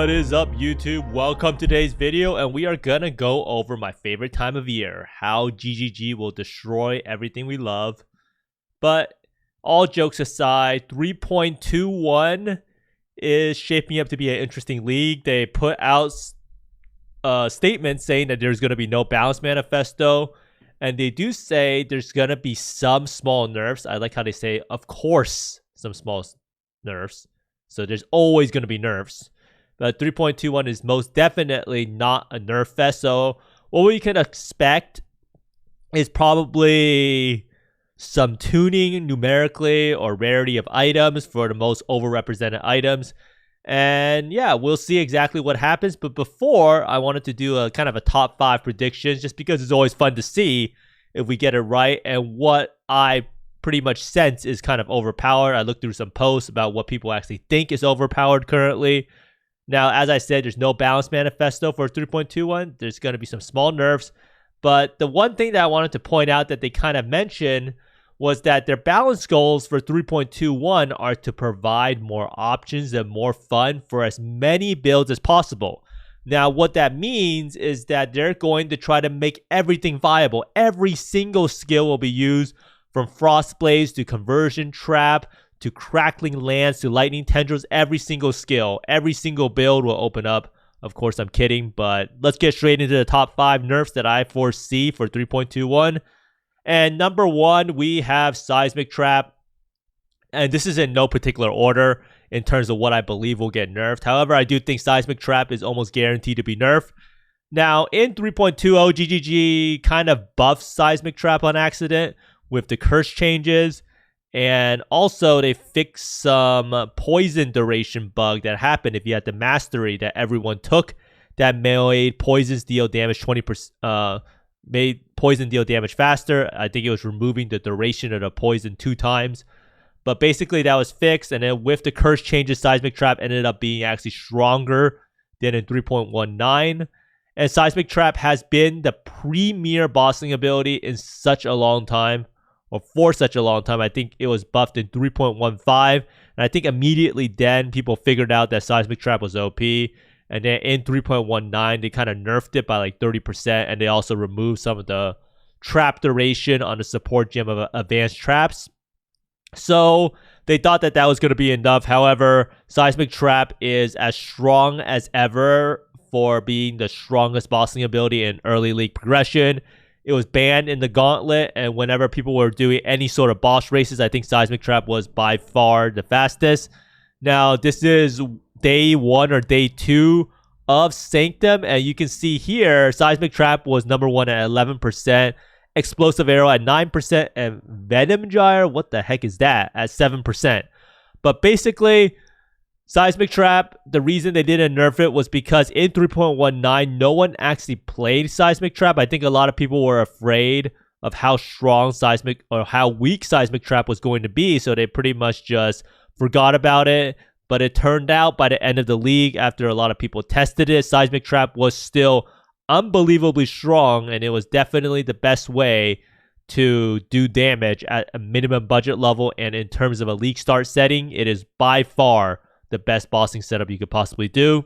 What is up, YouTube? Welcome to today's video, and we are gonna go over my favorite time of year, how GGG will destroy everything we love. But all jokes aside, 3.21 is shaping up to be an interesting league. They put out a statement saying that there's gonna be no balance manifesto, and they do say there's gonna be some small nerfs. I like how they say, of course, some small nerfs. So there's always gonna be nerfs. But 3.21 is most definitely not a nerf fest. So what we can expect is probably some tuning numerically or rarity of items for the most overrepresented items. And yeah, we'll see exactly what happens. But before, I wanted to do a kind of a top 5 predictions, just because it's always fun to see if we get it right and what I pretty much sense is kind of overpowered. I looked through some posts about what people actually think is overpowered currently. Now, as I said, there's no balance manifesto for 3.21. There's going to be some small nerfs. But the one thing that I wanted to point out that they kind of mentioned was that their balance goals for 3.21 are to provide more options and more fun for as many builds as possible. Now, what that means is that they're going to try to make everything viable. Every single skill will be used, from Frost Blaze to Conversion Trap to Crackling Lance to Lightning Tendrils. Every single skill, every single build will open up. Of course, I'm kidding, but let's get straight into the top 5 nerfs that I foresee for 3.21. And number 1, we have Seismic Trap. And this is in no particular order in terms of what I believe will get nerfed. However, I do think Seismic Trap is almost guaranteed to be nerfed. Now, in 3.20, GGG kind of buffs Seismic Trap on accident with the curse changes. And also, they fixed some poison duration bug that happened if you had the mastery that everyone took that made poisons deal damage 20%, made poison deal damage faster. I think it was removing the duration of the poison 2 times. But basically, that was fixed. And then with the curse changes, Seismic Trap ended up being actually stronger than in 3.19. And Seismic Trap has been the premier bossing ability in such a long time. Or for such a long time. I think it was buffed in 3.15. And I think immediately then people figured out that Seismic Trap was OP. And then in 3.19, they kind of nerfed it by like 30%. And they also removed some of the trap duration on the support gem of advanced traps. So they thought that that was going to be enough. However, Seismic Trap is as strong as ever for being the strongest bossing ability in early league progression. It was banned in the Gauntlet, and whenever people were doing any sort of boss races, I think Seismic Trap was by far the fastest. Now, this is day 1 or day 2 of Sanctum, and you can see here, Seismic Trap was number 1 at 11%, Explosive Arrow at 9%, and Venom Gyre, what the heck is that, at 7%. But basically, Seismic Trap, the reason they didn't nerf it was because in 3.19, no one actually played Seismic Trap. I think a lot of people were afraid of how strong Seismic or how weak Seismic Trap was going to be, so they pretty much just forgot about it. But it turned out by the end of the league, after a lot of people tested it, Seismic Trap was still unbelievably strong, and it was definitely the best way to do damage at a minimum budget level. And in terms of a league start setting, it is by far the best bossing setup you could possibly do.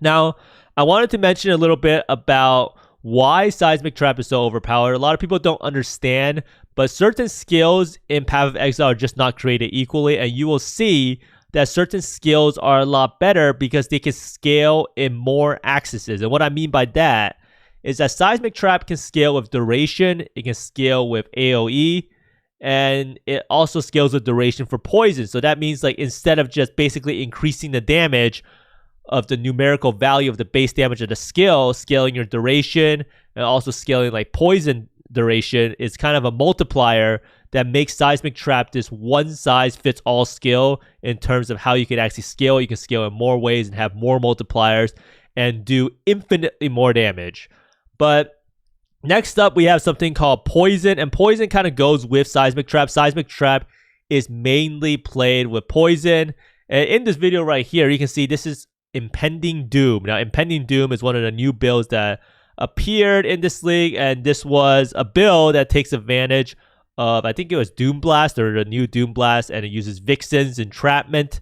Now, I wanted to mention a little bit about why Seismic Trap is so overpowered. A lot of people don't understand, but certain skills in Path of Exile are just not created equally, and you will see that certain skills are a lot better because they can scale in more axes. And what I mean by that is that Seismic Trap can scale with duration, it can scale with AoE, and it also scales with duration for poison. So that means, like, instead of just basically increasing the damage of the numerical value of the base damage of the skill, scaling your duration and also scaling like poison duration is kind of a multiplier that makes Seismic Trap this one-size-fits-all skill in terms of how you can actually scale. You can scale in more ways and have more multipliers and do infinitely more damage. But next up, we have something called Poison, and Poison kind of goes with Seismic Trap. Seismic Trap is mainly played with Poison. And in this video right here, you can see this is Impending Doom. Now, Impending Doom is one of the new builds that appeared in this league, and this was a build that takes advantage of, I think it was Doom Blast or the new Doom Blast, and it uses Vixen's Entrapment.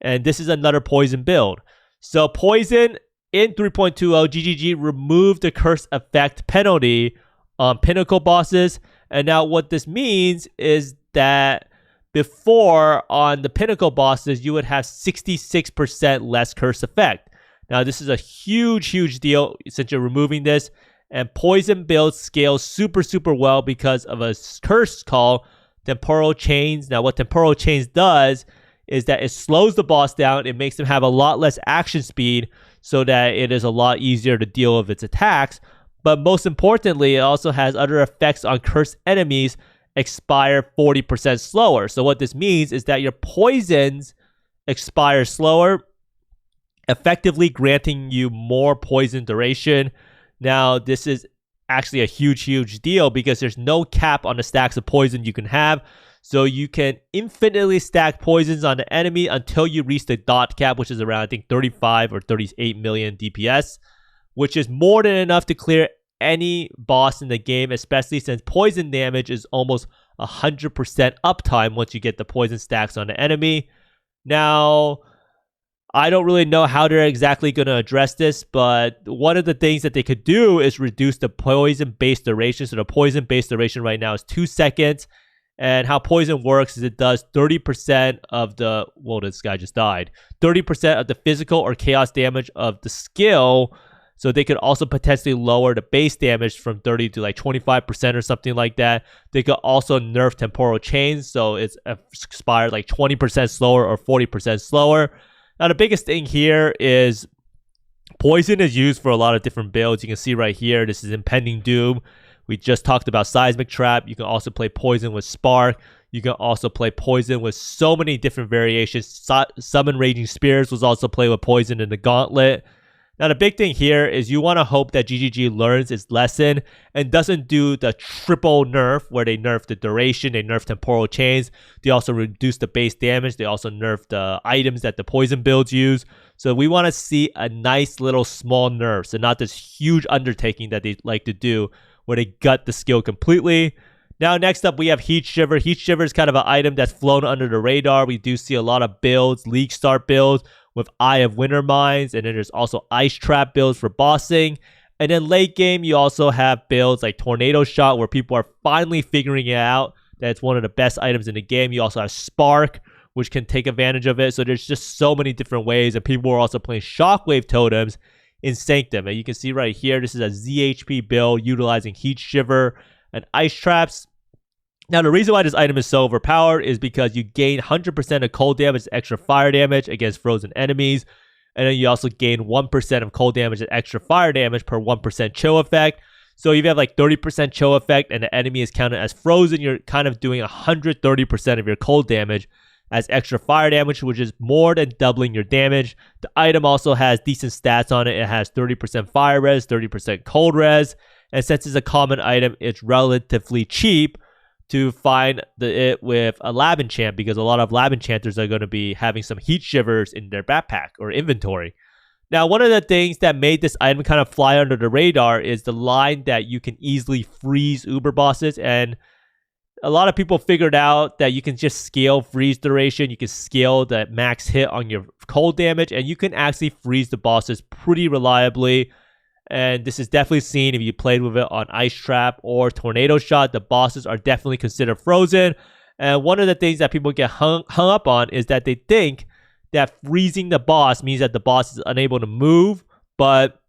And this is another Poison build. So Poison in 3.20, GGG removed the curse effect penalty on pinnacle bosses. And now what this means is that before on the pinnacle bosses, you would have 66% less curse effect. Now this is a huge deal since you're removing this. And Poison builds scale super well because of a curse called Temporal Chains. Now what Temporal Chains does is that it slows the boss down. It makes them have a lot less action speed so that it is a lot easier to deal with its attacks. But most importantly, it also has other effects on cursed enemies expire 40% slower. So what this means is that your poisons expire slower, effectively granting you more poison duration. Now, this is actually a huge deal because there's no cap on the stacks of poison you can have. So you can infinitely stack poisons on the enemy until you reach the dot cap, which is around, I think, 35 or 38 million DPS, which is more than enough to clear any boss in the game, especially since poison damage is almost 100% uptime once you get the poison stacks on the enemy. Now, I don't really know how they're exactly going to address this, but one of the things that they could do is reduce the poison base duration. So the poison base duration right now is 2 seconds. And how poison works is it does 30% of the, well, this guy just died, 30% of the physical or chaos damage of the skill. So they could also potentially lower the base damage from 30 to like 25% or something like that. They could also nerf Temporal Chains, so it's expired like 20% slower or 40% slower. Now the biggest thing here is Poison is used for a lot of different builds. You can see right here, this is Impending Doom. We just talked about Seismic Trap. You can also play Poison with Spark. You can also play Poison with so many different variations. Summon Raging Spears was also played with Poison in the Gauntlet. Now, the big thing here is you want to hope that GGG learns its lesson and doesn't do the triple nerf where they nerf the duration, they nerf Temporal Chains, they also reduce the base damage, they also nerf the items that the poison builds use. So we want to see a nice little small nerf, so not this huge undertaking that they like to do where they gut the skill completely. Now, next up, we have Heat Shiver. Heat Shiver is kind of an item that's flown under the radar. We do see a lot of builds, League Start builds, with Eye of Winter Mines, and then there's also Ice Trap builds for bossing. And then late game, you also have builds like Tornado Shot, where people are finally figuring it out that it's one of the best items in the game. You also have Spark, which can take advantage of it. So there's just so many different ways, and people are also playing Shockwave Totems in Sanctum. And you can see right here, this is a ZHP build utilizing Heat Shiver and Ice Traps. Now, the reason why this item is so overpowered is because you gain 100% of cold damage, extra fire damage against frozen enemies. And then you also gain 1% of cold damage and extra fire damage per 1% chill effect. So if you have like 30% chill effect and the enemy is counted as frozen, you're kind of doing 130% of your cold damage as extra fire damage, which is more than doubling your damage. The item also has decent stats on it. It has 30% fire res, 30% cold res. And since it's a common item, it's relatively cheap to find it with a lab enchant, because a lot of lab enchanters are going to be having some Heat Shivers in their backpack or inventory. Now, one of the things that made this item kind of fly under the radar is the line that you can easily freeze Uber bosses. And a lot of people figured out that you can just scale freeze duration. You can scale the max hit on your cold damage, and you can actually freeze the bosses pretty reliably. And this is definitely seen if you played with it on Ice Trap or Tornado Shot. The bosses are definitely considered frozen. And one of the things that people get hung up on is that they think that freezing the boss means that the boss is unable to move. But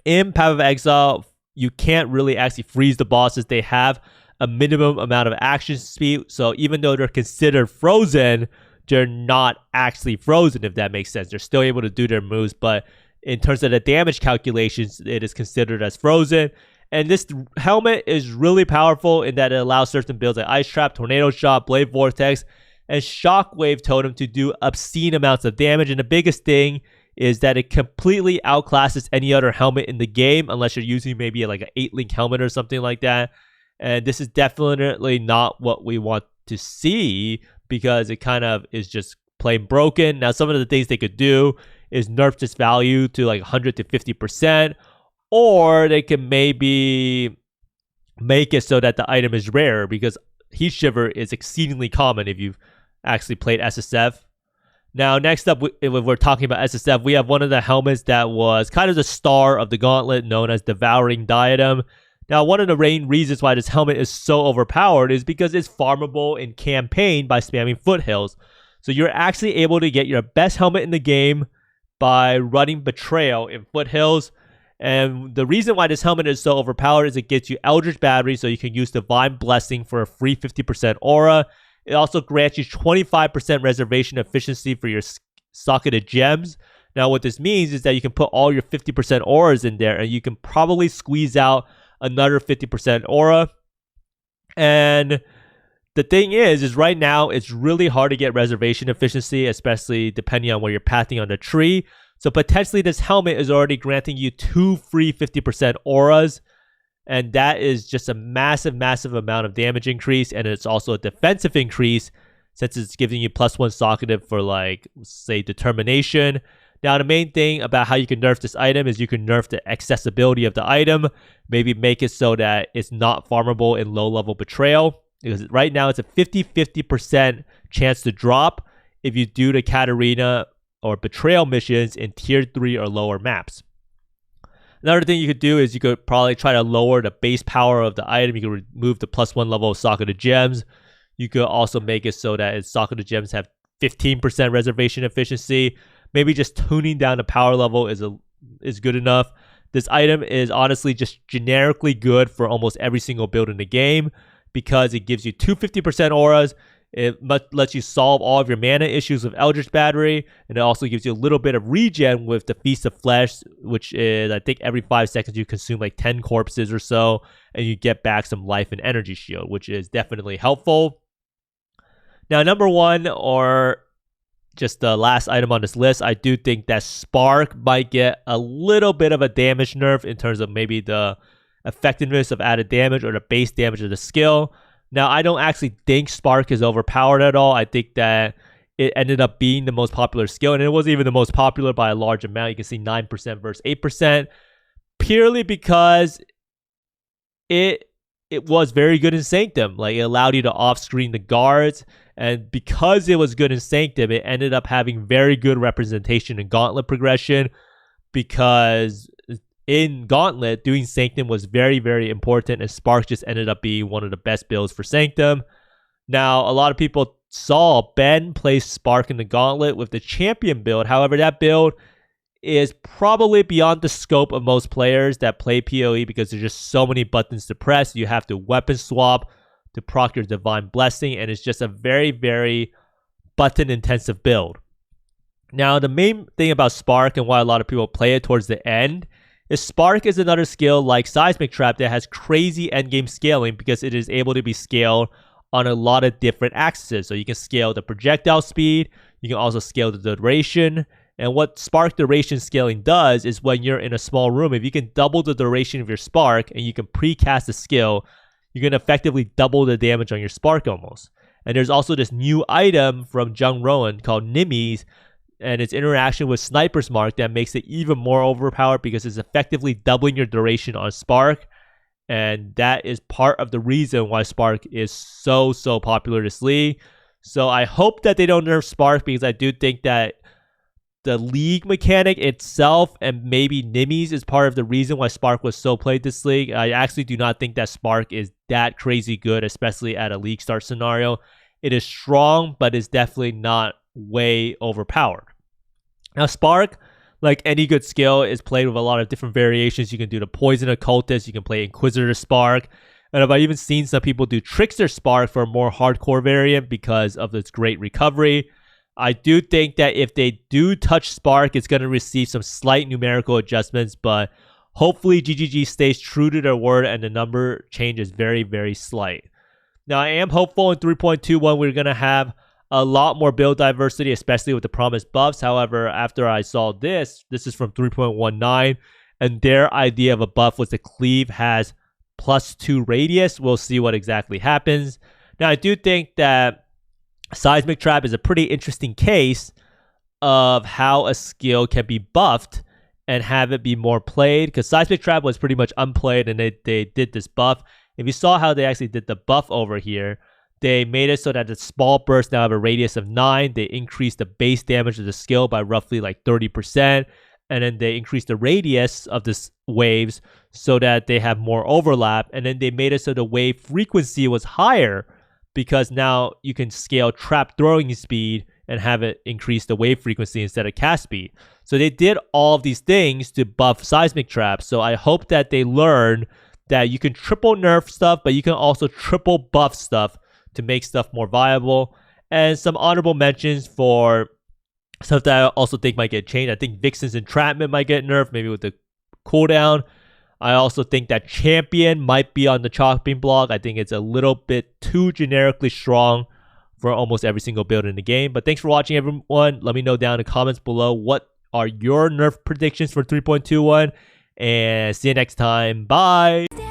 in Path of Exile, you can't really actually freeze the bosses. They have a minimum amount of action speed. So even though they're considered frozen, they're not actually frozen, if that makes sense. They're still able to do their moves, but in terms of the damage calculations, it is considered as frozen. And this helmet is really powerful in that it allows certain builds like Ice Trap, Tornado Shot, Blade Vortex, and Shockwave Totem to do obscene amounts of damage. And the biggest thing is that it completely outclasses any other helmet in the game, unless you're using maybe like an 8-link helmet or something like that. And this is definitely not what we want to see, because it kind of is just plain broken. Now, some of the things they could do is nerf this value to like 100 to 50%, or they can maybe make it so that the item is rare, because Heat Shiver is exceedingly common if you've actually played SSF. Now, next up, if we're talking about SSF, we have one of the helmets that was kind of the star of the gauntlet, known as Devouring Diadem. Now, one of the main reasons why this helmet is so overpowered is because it's farmable in campaign by spamming foothills. So you're actually able to get your best helmet in the game by running Betrayal in foothills. And the reason why this helmet is so overpowered is it gets you Eldritch Battery, so you can use Divine Blessing for a free 50% aura. It also grants you 25% reservation efficiency for your socketed gems. Now, what this means is that you can put all your 50% auras in there, and you can probably squeeze out another 50% aura. And the thing is right now, it's really hard to get reservation efficiency, especially depending on where you're pathing on the tree. So potentially this helmet is already granting you 2 free 50% auras. And that is just a massive, massive amount of damage increase. And it's also a defensive increase since it's giving you +1 socketed for, like, say, Determination. Now, the main thing about how you can nerf this item is you can nerf the accessibility of the item. Maybe make it so that it's not farmable in low-level Betrayal. Because right now, it's a 50-50% chance to drop if you do the Katarina or Betrayal missions in Tier 3 or lower maps. Another thing you could do is you could probably try to lower the base power of the item. You could remove the +1 level of socketed gems. You could also make it so that its socketed gems have 15% reservation efficiency. Maybe just tuning down the power level is good enough. This item is honestly just generically good for almost every single build in the game because it gives you 2 50% auras. It lets you solve all of your mana issues with Eldritch Battery, and it also gives you a little bit of regen with the Feast of Flesh, which is, I think, every 5 seconds you consume like 10 corpses or so, and you get back some life and energy shield, which is definitely helpful. Now, number one, or just the last item on this list, I do think that Spark might get a little bit of a damage nerf in terms of maybe the effectiveness of added damage or the base damage of the skill. Now, I don't actually think Spark is overpowered at all. I think that it ended up being the most popular skill, and it wasn't even the most popular by a large amount. You can see 9% versus 8%, purely because it was very good in Sanctum. Like, it allowed you to off-screen the guards, and because it was good in Sanctum, it ended up having very good representation in Gauntlet progression, because in Gauntlet, doing Sanctum was very, very important, and Spark just ended up being one of the best builds for Sanctum. Now, a lot of people saw Ben play Spark in the Gauntlet with the Champion build. However, that build is probably beyond the scope of most players that play PoE because there's just so many buttons to press. You have to weapon swap to proc your Divine Blessing, and it's just a very, very button-intensive build. Now, the main thing about Spark and why a lot of people play it towards the end is Spark is another skill like Seismic Trap that has crazy endgame scaling because it is able to be scaled on a lot of different axes. So you can scale the projectile speed, you can also scale the duration. And what Spark duration scaling does is when you're in a small room, if you can double the duration of your Spark and you can precast a skill, you can effectively double the damage on your Spark almost. And there's also this new item from Jung Rowan called Nimmies, and its interaction with Sniper's Mark that makes it even more overpowered because it's effectively doubling your duration on Spark. And that is part of the reason why Spark is so popular this league. So I hope that they don't nerf Spark, because I do think that the league mechanic itself and maybe Nimmies is part of the reason why Spark was so played this league. I actually do not think that Spark is that crazy good, especially at a league start scenario. It is strong, but it's definitely not way overpowered. Now, Spark, like any good skill, is played with a lot of different variations. You can do the Poison Occultist, you can play Inquisitor Spark, and I've even seen some people do Trickster Spark for a more hardcore variant because of its great recovery. I do think that if they do touch Spark, it's going to receive some slight numerical adjustments, but hopefully GGG stays true to their word and the number change is very, very slight. Now, I am hopeful in 3.21 we're going to have a lot more build diversity, especially with the promised buffs. However, after I saw this is from 3.19, and their idea of a buff was the cleave has +2 radius. We'll see what exactly happens. Now, I do think that Seismic Trap is a pretty interesting case of how a skill can be buffed and have it be more played, because Seismic Trap was pretty much unplayed, and they did this buff. If you saw how they actually did the buff over here, They made it so that the small bursts now have a radius of 9. They increased the base damage of the skill by roughly like 30%. And then they increased the radius of the waves so that they have more overlap. And then they made it so the wave frequency was higher because now you can scale trap throwing speed and have it increase the wave frequency instead of cast speed. So they did all of these things to buff seismic traps. So I hope that they learn that you can triple nerf stuff, but you can also triple buff stuff to make stuff more viable. And some honorable mentions for stuff that I also think might get changed. I think Vixen's Entrapment might get nerfed, maybe with the cooldown. I also think that Champion might be on the chopping block. I think it's a little bit too generically strong for almost every single build in the game. But thanks for watching, everyone. Let me know down in the comments below what are your nerf predictions for 3.21. And see you next time. Bye.